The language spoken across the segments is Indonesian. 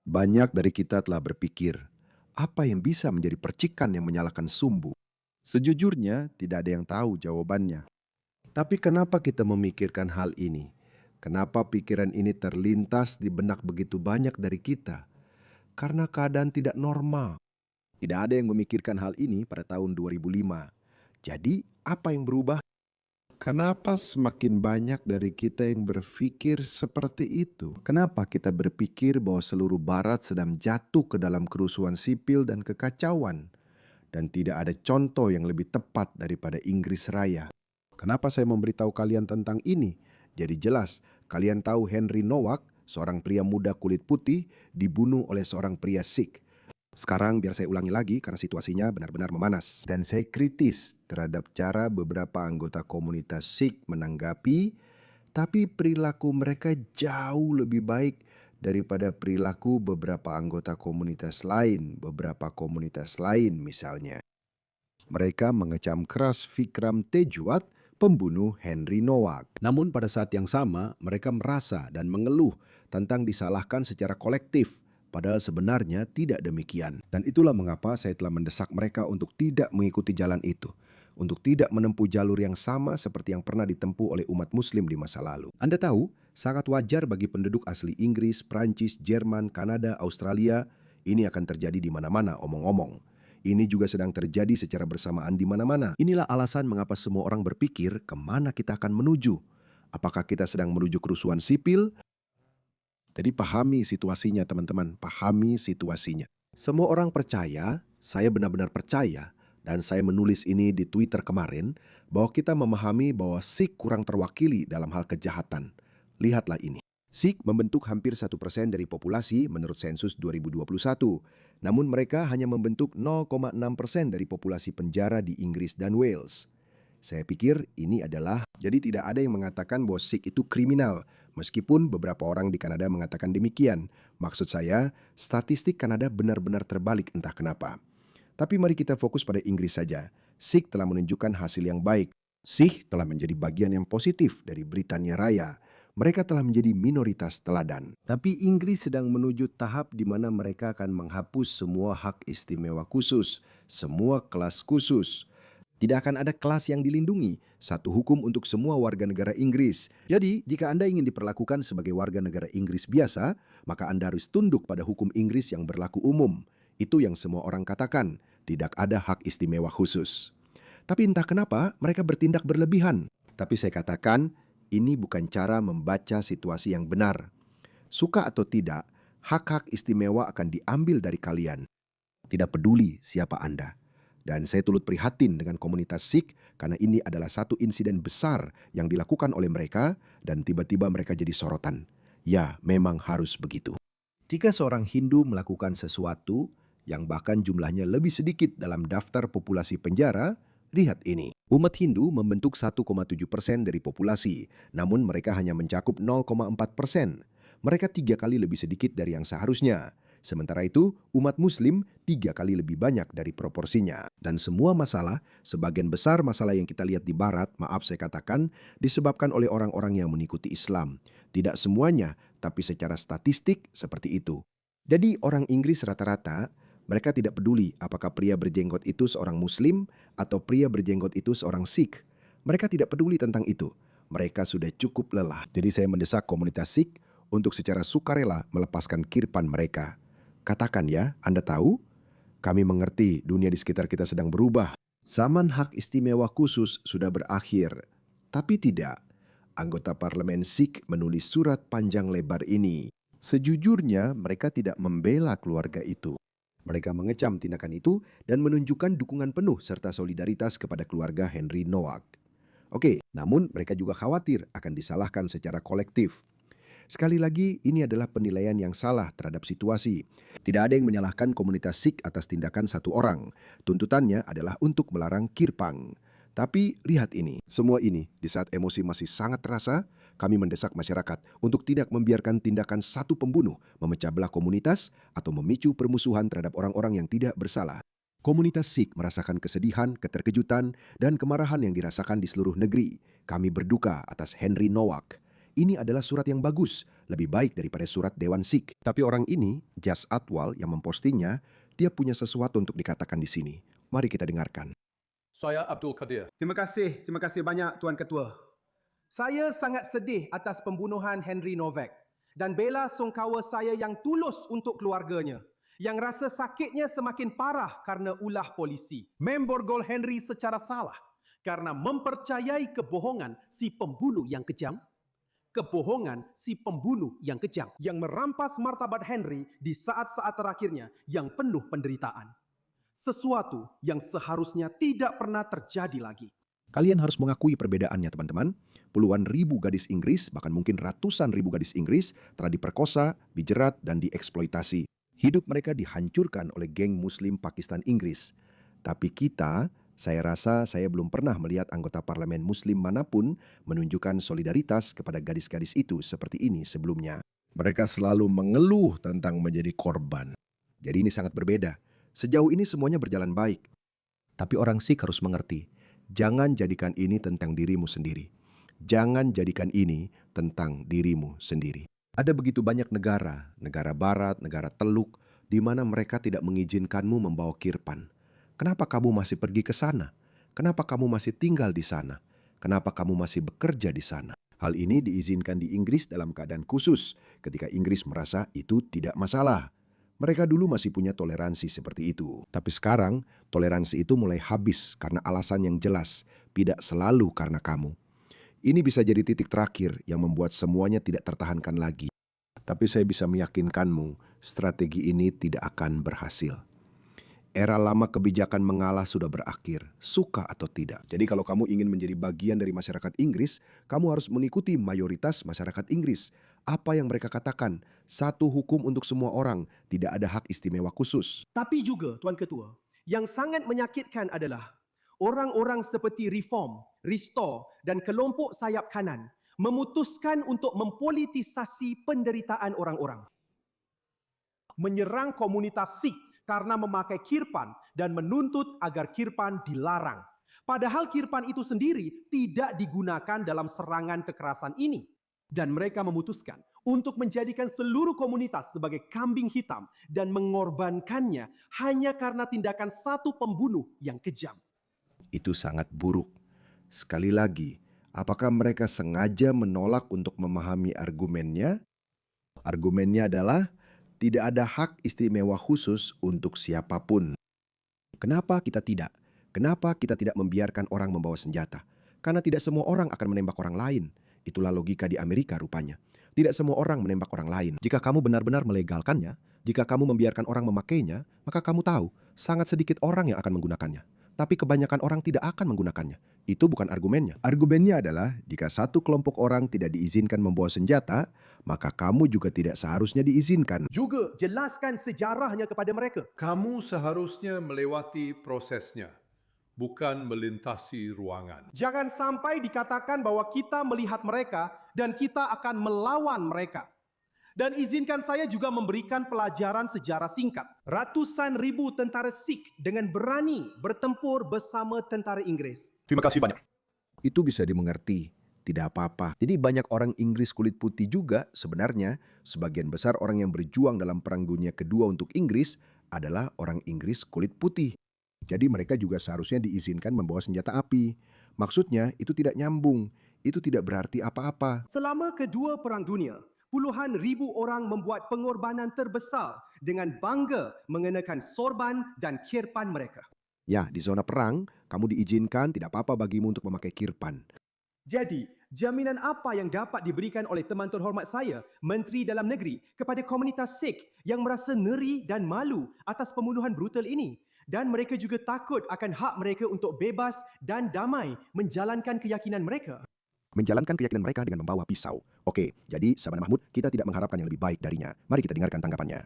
Banyak dari kita telah berpikir, apa yang bisa menjadi percikan yang menyalakan sumbu? Sejujurnya, tidak ada yang tahu jawabannya. Tapi kenapa kita memikirkan hal ini? Kenapa pikiran ini terlintas di benak begitu banyak dari kita? Karena keadaan tidak normal. Tidak ada yang memikirkan hal ini pada tahun 2005. Jadi, apa yang berubah? Kenapa semakin banyak dari kita yang berpikir seperti itu? Kenapa kita berpikir bahwa seluruh Barat sedang jatuh ke dalam kerusuhan sipil dan kekacauan? Dan tidak ada contoh yang lebih tepat daripada Inggris Raya. Kenapa saya memberitahu kalian tentang ini? Jadi jelas, kalian tahu Henry Nowak, seorang pria muda kulit putih, dibunuh oleh seorang pria Sikh. Sekarang biar saya ulangi lagi karena situasinya benar-benar memanas. Dan saya kritis terhadap cara beberapa anggota komunitas Sikh menanggapi, tapi perilaku mereka jauh lebih baik daripada perilaku beberapa anggota komunitas lain, misalnya. Mereka mengecam keras Vikram Tejwat, pembunuh Henry Nowak. Namun pada saat yang sama, mereka merasa dan mengeluh tentang disalahkan secara kolektif, padahal sebenarnya tidak demikian. Dan itulah mengapa saya telah mendesak mereka untuk tidak mengikuti jalan itu, untuk tidak menempuh jalur yang sama seperti yang pernah ditempuh oleh umat muslim di masa lalu. Anda tahu, sangat wajar bagi penduduk asli Inggris, Prancis, Jerman, Kanada, Australia, ini akan terjadi di mana-mana omong-omong. Ini juga sedang terjadi secara bersamaan di mana-mana. Inilah alasan mengapa semua orang berpikir kemana kita akan menuju. Apakah kita sedang menuju kerusuhan sipil? Jadi pahami situasinya teman-teman, pahami situasinya. Semua orang percaya, saya benar-benar percaya, dan saya menulis ini di Twitter kemarin, bahwa kita memahami bahwa Sikh kurang terwakili dalam hal kejahatan. Lihatlah ini. Sikh membentuk hampir 1% dari populasi menurut sensus 2021. Namun mereka hanya membentuk 0,6% dari populasi penjara di Inggris dan Wales. Saya pikir ini adalah, jadi tidak ada yang mengatakan bahwa Sikh itu kriminal, meskipun beberapa orang di Kanada mengatakan demikian. Maksud saya, statistik Kanada benar-benar terbalik entah kenapa. Tapi mari kita fokus pada Inggris saja. Sikh telah menunjukkan hasil yang baik. Sikh telah menjadi bagian yang positif dari Britania Raya. Mereka telah menjadi minoritas teladan. Tapi Inggris sedang menuju tahap di mana mereka akan menghapus semua hak istimewa khusus, semua kelas khusus. Tidak akan ada kelas yang dilindungi, satu hukum untuk semua warga negara Inggris. Jadi, jika Anda ingin diperlakukan sebagai warga negara Inggris biasa, maka Anda harus tunduk pada hukum Inggris yang berlaku umum. Itu yang semua orang katakan, tidak ada hak istimewa khusus. Tapi entah kenapa mereka bertindak berlebihan. Tapi saya katakan, ini bukan cara membaca situasi yang benar. Suka atau tidak, hak-hak istimewa akan diambil dari kalian. Tidak peduli siapa Anda. Dan saya turut prihatin dengan komunitas Sikh karena ini adalah satu insiden besar yang dilakukan oleh mereka dan tiba-tiba mereka jadi sorotan. Ya, memang harus begitu. Jika seorang Hindu melakukan sesuatu yang bahkan jumlahnya lebih sedikit dalam daftar populasi penjara, lihat ini. Umat Hindu membentuk 1,7% dari populasi, namun mereka hanya mencakup 0,4%. Mereka 3 kali lebih sedikit dari yang seharusnya. Sementara itu, umat Muslim 3 kali lebih banyak dari proporsinya. Dan semua masalah, sebagian besar masalah yang kita lihat di Barat, maaf saya katakan, disebabkan oleh orang-orang yang mengikuti Islam. Tidak semuanya, tapi secara statistik seperti itu. Jadi orang Inggris rata-rata, mereka tidak peduli apakah pria berjenggot itu seorang Muslim atau pria berjenggot itu seorang Sikh. Mereka tidak peduli tentang itu. Mereka sudah cukup lelah. Jadi saya mendesak komunitas Sikh untuk secara sukarela melepaskan kirpan mereka. Katakan ya, Anda tahu? Kami mengerti dunia di sekitar kita sedang berubah. Zaman hak istimewa khusus sudah berakhir. Tapi tidak. Anggota parlemen Sikh menulis surat panjang lebar ini. Sejujurnya mereka tidak membela keluarga itu. Mereka mengecam tindakan itu dan menunjukkan dukungan penuh serta solidaritas kepada keluarga Henry Nowak. Oke, namun mereka juga khawatir akan disalahkan secara kolektif. Sekali lagi, ini adalah penilaian yang salah terhadap situasi. Tidak ada yang menyalahkan komunitas Sikh atas tindakan satu orang. Tuntutannya adalah untuk melarang kirpang. Tapi lihat ini, semua ini di saat emosi masih sangat terasa, kami mendesak masyarakat untuk tidak membiarkan tindakan satu pembunuh memecah belah komunitas atau memicu permusuhan terhadap orang-orang yang tidak bersalah. Komunitas Sikh merasakan kesedihan, keterkejutan, dan kemarahan yang dirasakan di seluruh negeri. Kami berduka atas Henry Nowak. Ini adalah surat yang bagus, lebih baik daripada surat Dewan Sikh. Tapi orang ini, Jas Atwal yang mempostingnya, dia punya sesuatu untuk dikatakan di sini. Mari kita dengarkan. Saya Abdul Qadir. Terima kasih banyak Tuan Ketua. Saya sangat sedih atas pembunuhan Henry Novak dan bela sungkawa saya yang tulus untuk keluarganya yang rasa sakitnya semakin parah karena ulah polisi. Memborgol Henry secara salah karena mempercayai kebohongan si pembunuh yang kejam. Kebohongan si pembunuh yang kejam yang merampas martabat Henry di saat-saat terakhirnya yang penuh penderitaan. Sesuatu yang seharusnya tidak pernah terjadi lagi. Kalian harus mengakui perbedaannya, teman-teman. Puluhan ribu gadis Inggris, bahkan mungkin ratusan ribu gadis Inggris telah diperkosa, dijerat, dan dieksploitasi. Hidup mereka dihancurkan oleh geng Muslim Pakistan Inggris. Tapi saya rasa saya belum pernah melihat anggota parlemen Muslim manapun menunjukkan solidaritas kepada gadis-gadis itu seperti ini sebelumnya. Mereka selalu mengeluh tentang menjadi korban. Jadi ini sangat berbeda. Sejauh ini semuanya berjalan baik. Tapi orang Sikh harus mengerti, jangan jadikan ini tentang dirimu sendiri. Jangan jadikan ini tentang dirimu sendiri. Ada begitu banyak negara barat, negara teluk, di mana mereka tidak mengizinkanmu membawa kirpan. Kenapa kamu masih pergi ke sana? Kenapa kamu masih tinggal di sana? Kenapa kamu masih bekerja di sana? Hal ini diizinkan di Inggris dalam keadaan khusus, ketika Inggris merasa itu tidak masalah. Mereka dulu masih punya toleransi seperti itu. Tapi sekarang, toleransi itu mulai habis karena alasan yang jelas, tidak selalu karena kamu. Ini bisa jadi titik terakhir yang membuat semuanya tidak tertahankan lagi. Tapi saya bisa meyakinkanmu, strategi ini tidak akan berhasil. Era lama kebijakan mengalah sudah berakhir, suka atau tidak. Jadi kalau kamu ingin menjadi bagian dari masyarakat Inggris, kamu harus mengikuti mayoritas masyarakat Inggris. Apa yang mereka katakan, satu hukum untuk semua orang, tidak ada hak istimewa khusus. Tapi juga, Tuan Ketua, yang sangat menyakitkan adalah orang-orang seperti Reform, Restore dan kelompok sayap kanan memutuskan untuk mempolitisasi penderitaan orang-orang. Menyerang komunitas Sikh karena memakai kirpan dan menuntut agar kirpan dilarang. Padahal kirpan itu sendiri tidak digunakan dalam serangan kekerasan ini. Dan mereka memutuskan untuk menjadikan seluruh komunitas sebagai kambing hitam dan mengorbankannya hanya karena tindakan satu pembunuh yang kejam. Itu sangat buruk. Sekali lagi, apakah mereka sengaja menolak untuk memahami argumennya? Argumennya adalah tidak ada hak istimewa khusus untuk siapapun. Kenapa kita tidak? Kenapa kita tidak membiarkan orang membawa senjata? Karena tidak semua orang akan menembak orang lain. Itulah logika di Amerika rupanya. Tidak semua orang menembak orang lain. Jika kamu benar-benar melegalkannya, jika kamu membiarkan orang memakainya, maka kamu tahu, sangat sedikit orang yang akan menggunakannya. Tapi kebanyakan orang tidak akan menggunakannya. Itu bukan argumennya. Argumennya adalah, jika satu kelompok orang tidak diizinkan membawa senjata, maka kamu juga tidak seharusnya diizinkan. Juga jelaskan sejarahnya kepada mereka. Kamu seharusnya melewati prosesnya, bukan melintasi ruangan. Jangan sampai dikatakan bahwa kita melihat mereka dan kita akan melawan mereka. Dan izinkan saya juga memberikan pelajaran sejarah singkat. Ratusan ribu tentara Sikh dengan berani bertempur bersama tentara Inggris. Terima kasih banyak. Itu bisa dimengerti, tidak apa-apa. Jadi banyak orang Inggris kulit putih juga sebenarnya, sebagian besar orang yang berjuang dalam Perang Dunia Kedua untuk Inggris adalah orang Inggris kulit putih. Jadi mereka juga seharusnya diizinkan membawa senjata api. Maksudnya itu tidak nyambung, itu tidak berarti apa-apa. Selama kedua Perang Dunia, puluhan ribu orang membuat pengorbanan terbesar dengan bangga mengenakan sorban dan kirpan mereka. Ya, di zona perang, kamu diizinkan tidak apa-apa bagimu untuk memakai kirpan. Jadi, jaminan apa yang dapat diberikan oleh teman terhormat saya, Menteri Dalam Negeri, kepada komunitas Sikh yang merasa ngeri dan malu atas pembunuhan brutal ini? Dan mereka juga takut akan hak mereka untuk bebas dan damai menjalankan keyakinan mereka. Menjalankan keyakinan mereka dengan membawa pisau. Oke, jadi Sabana Mahmud, kita tidak mengharapkan yang lebih baik darinya. Mari kita dengarkan tanggapannya.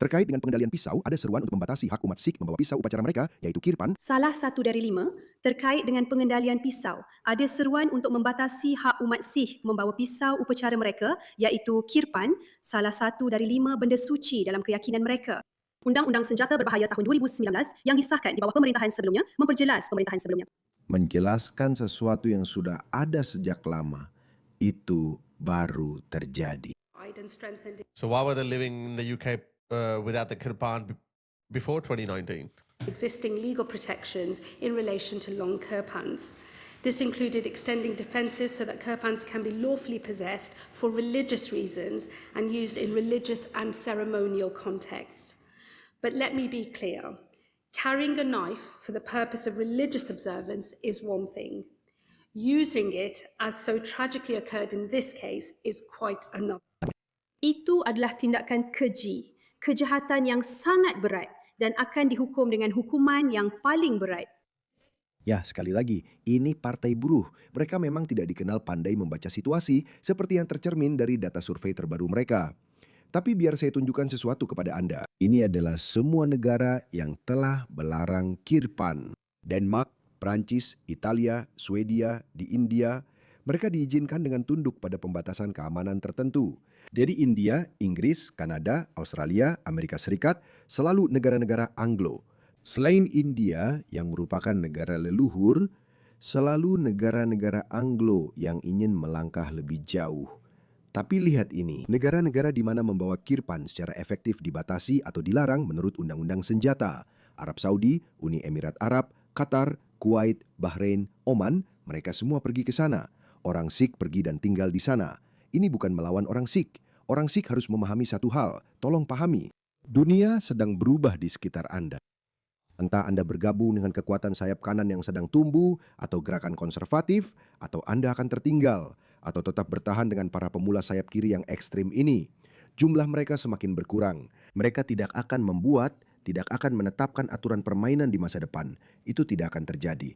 Terkait dengan pengendalian pisau, ada seruan untuk membatasi hak umat Sikh membawa pisau upacara mereka, yaitu kirpan. Salah satu dari 5, terkait dengan pengendalian pisau, ada seruan untuk membatasi hak umat Sikh membawa pisau upacara mereka, iaitu kirpan, salah satu dari 5 benda suci dalam keyakinan mereka. Undang-Undang Senjata Berbahaya tahun 2019 yang disahkan di bawah pemerintahan sebelumnya memperjelas pemerintahan sebelumnya. Menjelaskan sesuatu yang sudah ada sejak lama, itu baru terjadi. And strengthened So why were they living in the UK without the Kirpan before 2019? existing legal protections in relation to long kirpans. This included extending defences so that kirpans can be lawfully possessed for religious reasons and used in religious and ceremonial contexts. But let me be clear. Carrying a knife for the purpose of religious observance is one thing. Using it, as so tragically occurred in this case, is quite another. Itu adalah tindakan keji, kejahatan yang sangat berat dan akan dihukum dengan hukuman yang paling berat. Ya, sekali lagi, ini partai buruh. Mereka memang tidak dikenal pandai membaca situasi seperti yang tercermin dari data survei terbaru mereka. Tapi biar saya tunjukkan sesuatu kepada Anda. Ini adalah semua negara yang telah melarang kirpan. Denmark, Prancis, Italia, Swedia, di India, mereka diizinkan dengan tunduk pada pembatasan keamanan tertentu. Dari India, Inggris, Kanada, Australia, Amerika Serikat, selalu negara-negara Anglo. Selain India yang merupakan negara leluhur, selalu negara-negara Anglo yang ingin melangkah lebih jauh. Tapi lihat ini, negara-negara di mana membawa kirpan secara efektif dibatasi atau dilarang menurut undang-undang senjata. Arab Saudi, Uni Emirat Arab, Qatar, Kuwait, Bahrain, Oman, mereka semua pergi ke sana. Orang Sikh pergi dan tinggal di sana. Ini bukan melawan orang Sikh. Orang Sikh harus memahami satu hal, tolong pahami. Dunia sedang berubah di sekitar Anda. Entah Anda bergabung dengan kekuatan sayap kanan yang sedang tumbuh, atau gerakan konservatif, atau Anda akan tertinggal, atau tetap bertahan dengan para pemula sayap kiri yang ekstrim ini. Jumlah mereka semakin berkurang. Mereka tidak akan membuat, tidak akan menetapkan aturan permainan di masa depan. Itu tidak akan terjadi.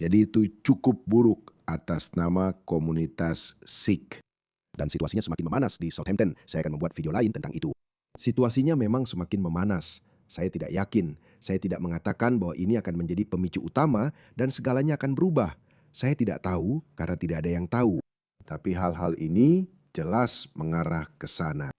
Jadi itu cukup buruk atas nama komunitas Sikh. Dan situasinya semakin memanas di Southampton. Saya akan membuat video lain tentang itu. Situasinya memang semakin memanas. Saya tidak yakin. Saya tidak mengatakan bahwa ini akan menjadi pemicu utama dan segalanya akan berubah. Saya tidak tahu karena tidak ada yang tahu. Tapi hal-hal ini jelas mengarah ke sana.